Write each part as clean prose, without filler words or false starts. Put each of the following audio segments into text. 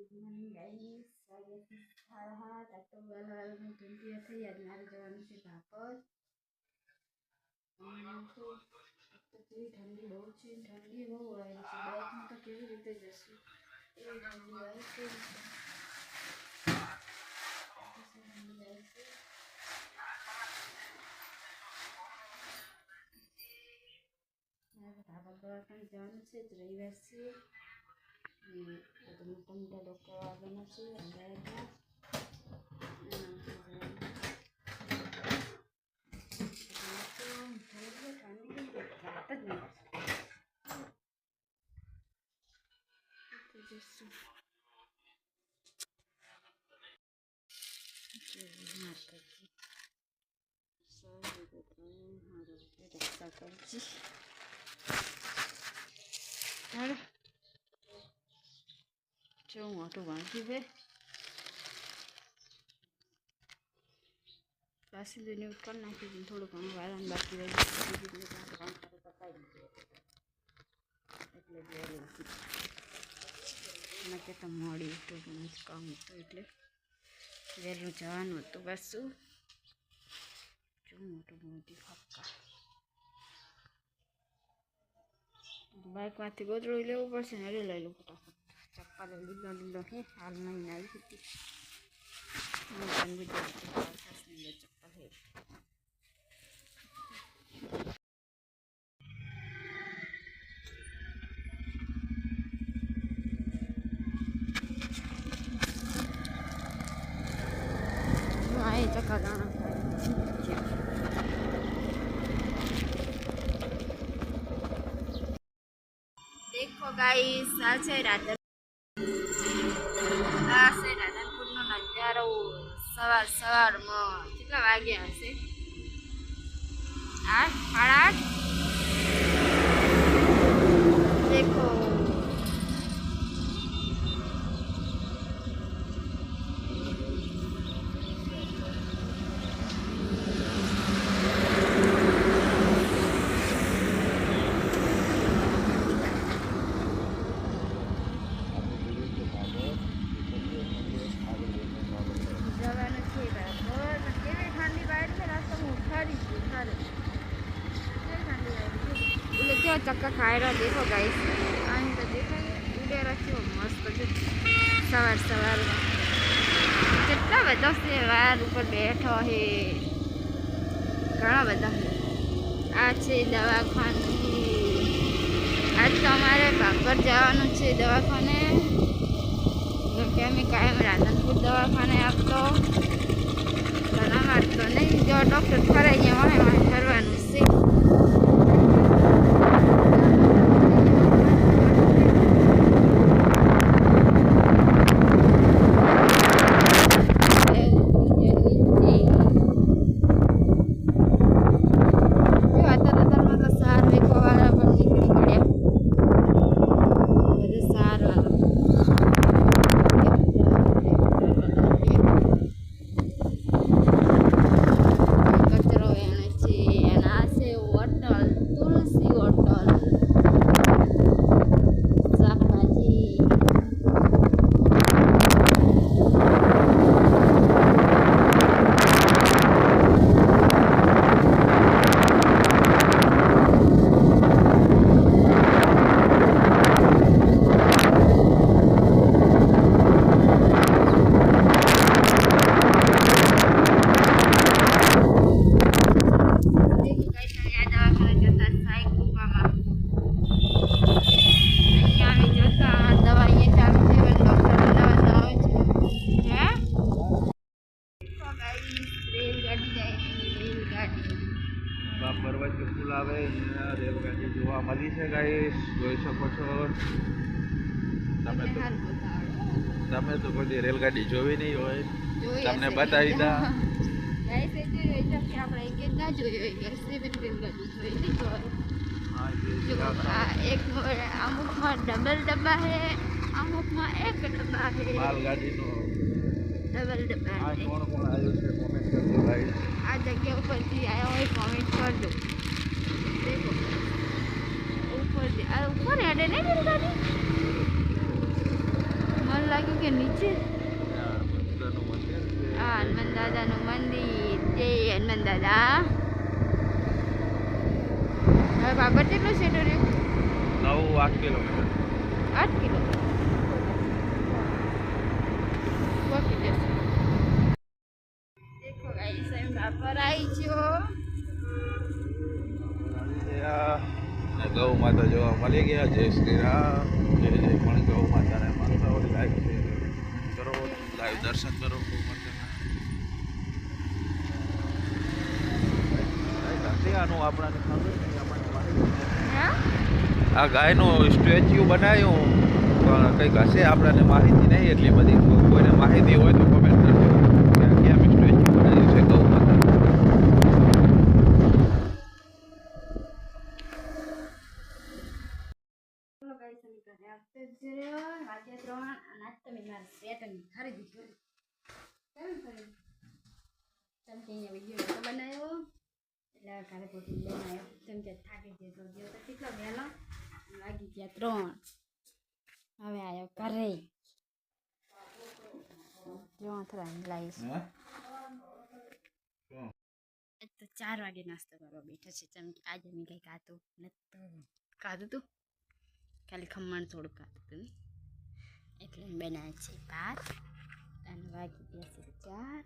Guys हाँ तो वाला में ठंडी थी आज मारे जवानी से भापर तो ठंडी बहुत ठंडी बहुत आई है बाइक में तो केवी रीते जसू ए ठंडी आई से ठंडी आई से भापर दवाखाने जवानी से रविवार से तो मोटा मोटा डॉक्टर आवाना छे अमदावादना जो मोटू बाकी है पासी दिन कर नाखी थोड़ा घणु वारण बाकी रही तो मोड़ी तो काम होतं એટલે વહેલું જવાનું હતું પાછું જો મોટું મોટી ફક્કા બાઇકમાંથી ગોદડું લેવું પડશે ને અરે લઈ લો ફટાફટ ચપ્પા લીલો લીલો હે હાલ નહીં આવી હતી ચપ્પલ હે चक्का जाना देखो गाइस आज है राधनपुर नो नजारो सवार सवार में कितना वागे हसे 8 8:30 देखो चक्का खाए रहा देखो गाइस आने तो देखा उड़े रखी मस्त सवार सवार कितना बदा से वार ऊपर बैठो है घना बदा आज दवाखाने आज तो अमारे भाकर जवानुं छे दवाखाने क्योंकि अमे कायम राधनपुर दवाखाने आप तो घना मारतो नहीं जो डॉक्टर फराई गया वहाँ वहाँ फरवानुं छे रेलगाड़ी જોવા મળી છે ગાઈસ જોઈ શકો છો તમે તો કોઈ રેલગાડી જોવી નહીં હોય તમને બતાવી દા ગાઈસ એ જોઈ છે કે આપણે એક જ ના જોઈ હોય કે સેવન રેલગાડી જોઈ નહીં હોય હા એક અમુકમાં ડબલ ડબ્બા હે અમુકમાં એક ડબ્બા હે માલગાડીનો डबल डब्बा कौन कौन आयो से कमेंट कर दो भाई आ जगह ऊपर थी आया हो कमेंट कर दो देखो ऊपर है नहीं मेरी गाड़ी मन લાગ્યું કે નીચે બુદ્ધનું મંદિર છે. હા હનુમાન દાદાનું મંદિર જય હનુમાન દાદા. હવે બાબર કેટલું છે રહ્યું? 9-8 કિલોમીટર. 8 કિલો ઓકે જશે. દેખો ગાઈસ એમ બાબર આવી ગયો. ને ગૌ માતા જોવા મળી ગયા. જય શ્રી રામ. જય જય. પણ ગૌ માતાને માનતા હોય લાઈક છે કરો, લાઈવ દર્શન કરો ગૌ માતાના. આનું આપણાને ખબર નહીં, આપણને માહિતી નથી. હા આ ગાયનું સ્ટેચ્યુ બનાવ્યું પણ કંઈક હશે, આપણને માહિતી નહીં એટલી બધી. કોઈને માહિતી હોય તો કમેન્ટ કરજો કે આ કેમ સ્ટેચ્યુ બનાવ્યું છે ગૌ માતા. ચલો ગાઈસ અમે ઘરે આવતે જ રહ્યો. વાગે 3 અને આજ તમે મારા સેટની ખરીદી કરી. કેમ ખરીદી? કેમ કે અહીંયા વિડીયો નતો બનાવ્યો એટલે ઘરે પોતે બનાવ્યો. કેમ કે થાકી ગયો તો કેટલો વહેલો વાગી ગયા 3. હવે આવ્યો ઘરે જો થોડા લાવીશ. તો 4 વાગે નાસ્તો કરવા બેઠા છે. કેમ કે આજે મેં કંઈ ખાતું તું ખાલી ખમણ થોડું ખાતું હતું એટલે બનાવે છે ભાત અને વાગી ગયા છે 4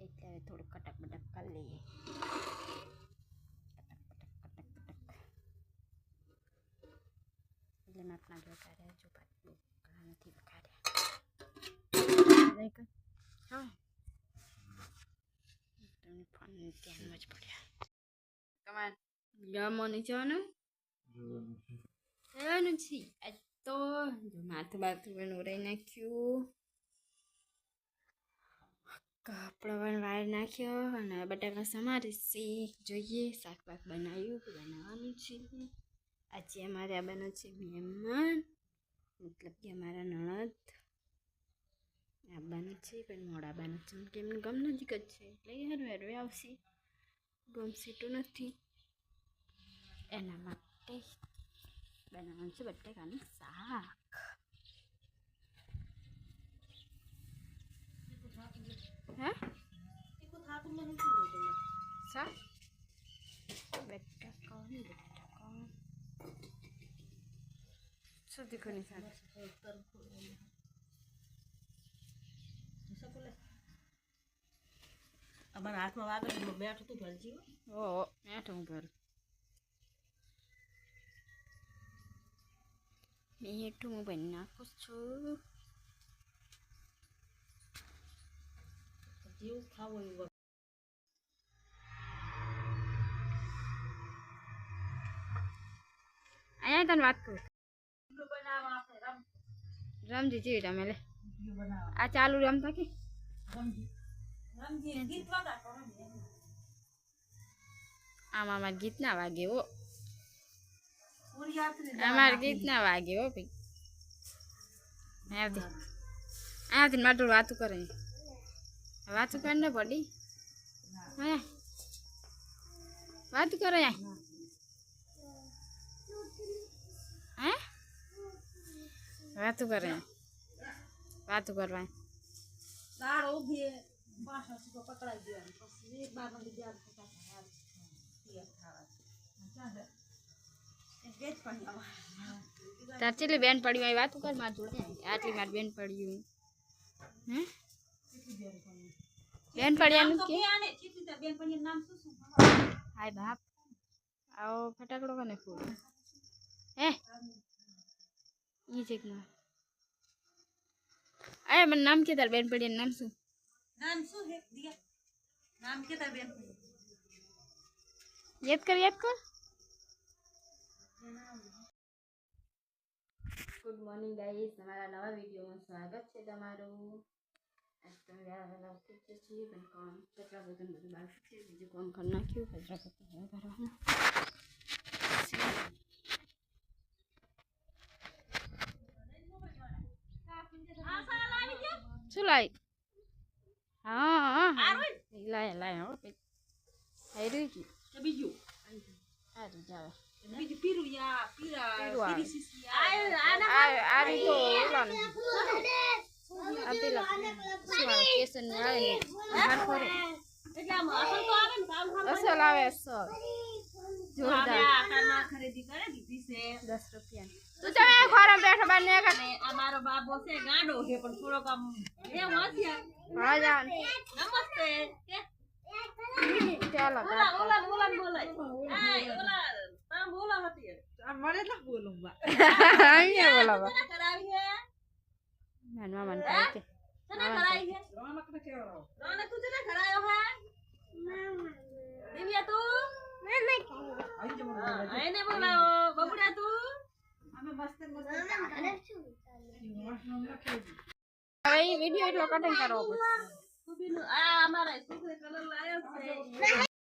એટલે હવે થોડું કટક બટક કરી લઈએ. એટલે નાટના વઘાર્યા જો ભાત બહુ ઘણા નથી વઘાર્યા. હા તમને ફોન ધ્યાનમાં જ પડ્યા. કમાન ગામોની જવાનું જવાનું છે આજ તો. જો માથું બાથું પણ ઉરાઈ નાખ્યું, કપડો પણ વાળ નાખ્યો અને બટાકા સમારી છે. જોઈએ શાક બાક બનાવ્યું બનાવવાનું છે. આજે અમારે આવવાનો છે મહેમાન, મતલબ કે અમારા નણદ આવવાનું છે પણ મોડા આવવાનું છે કે એમને ગમ નજીક જ છે એટલે હારું હારું આવશે. ગમશે તો નથી એના માટે બનાવવાનું છે બટાકાનું શાક. હે શાક બટાકા શું તીખું શાક અમારા હાથમાં વાગે બેઠું તું ભરજી. ઓ બેઠું હું ભરું મીઠું હું બની નાખું છું. જેવું ખાવું એવું. અહીંયા તને વાત કરું રમજી જેવી રમે લે આ ચાલુ રમતા કે આમાં અમારે ગીત ના વાગે હો, અમારે ગીત ના વાગે હો ભાઈ. અહીંયાથી મારે થોડું વાતું કરે વાતું કરે ને પડી વાતું કરે હે વાતું કરે વાતું કરવા દાળ ઉભી પાછો સીધો પકડાઈ ગયો પછી એક બાર માંથી જાર ખાવા તાર ચેલી બેન પડ્યું અહીં વાતું કર માર જોડે આટલી મારી બેન પડ્યું હે બેન પડ્યાનું કે બેન પણ નામ શું હાય બાપ આવો ફટાકડો કને ફોડ હે ઈ ચેક ના અરે મને નામ કે તાર બેન પડ્યાનું નામ શું હે દિયા નામ કે તાર બેન યાદ કર ગુડ મોર્નિંગ ગાઈસ, તમારા નવા વિડીયોમાં સ્વાગત છે તમારું. આજ તો વહેલા ઉઠી જ છીએ પણ કામ કચરા બધું બાકી છે, બીજું કામ કરી નાખ્યું. કચરા બધું કરવાનું શું લાય હા લાય હો હાઈ રહ્યું બીજું સારું જાવે બીજું પીરું યા પીરું આવે. પીરી સીસી આ રીતો ઓલાનું. આ પેલા શું આવે કેસરનું આવે ને હરખો રે. એટલે આમ અસલ તો આવે ને કામ હાલ અસલ આવે અસલ. જોરદાર. આકારમાં ખરીદી કરે દીધી છે 10 રૂપિયાની. તું તમે ખોરામ બેઠો બાર ને અને આ મારો બાબો છે ગાંડો છે પણ થોડોક આમ એમ હોશિયાર. ભણા જાવ નમસ્તે કે ચાલો ઓલા ઓલા ઓલા બોલાય આ ઓલા તામ બોલા હતી મને તો બોલું બા અહીંયા બોલાવા તને કરાવી હે માનવા મન કહે છે તને કરાવી હે રોનક ને કેવો રોનક તું તને કરાયો હે દિવ્યા તું હા એને બોલાવો બબુડા તું અમે મસ્ત મસ્ત હવે ઈ વિડિયો એટલો કટિંગ કરવો પડશે આ અમારા છોકરે કલર લાયો છે